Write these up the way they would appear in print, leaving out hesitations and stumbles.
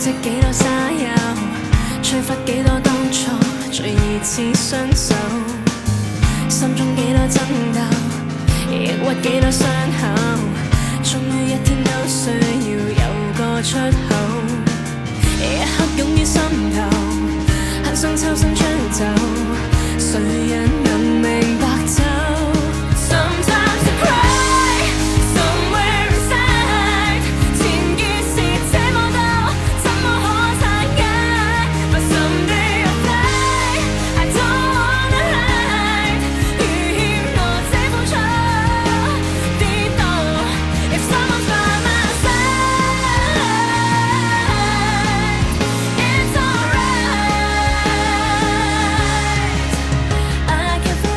積幾多沙丘，吹拂幾多當初最疑似雙手，心中幾多爭鬥，抑鬱幾多傷口，終於一天都需要有個出口。一刻湧於心頭，很想抽身將就，誰人能明白就？Sometimes I cry somewhere inside， 前件事這麼多，怎麼可拆解 ？But someday I'll fly， I don't wanna hide， 遇險我這付出跌倒 ，If someone's by my side，it's alright，I can fly。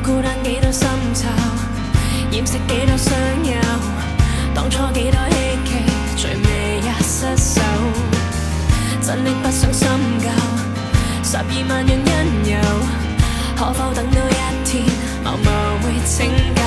孤單幾多深秋，掩飾幾多傷憂，當初幾多希冀，最尾也失手。真的不想深究，12萬樣因由，可否等到一天，某某會拯救？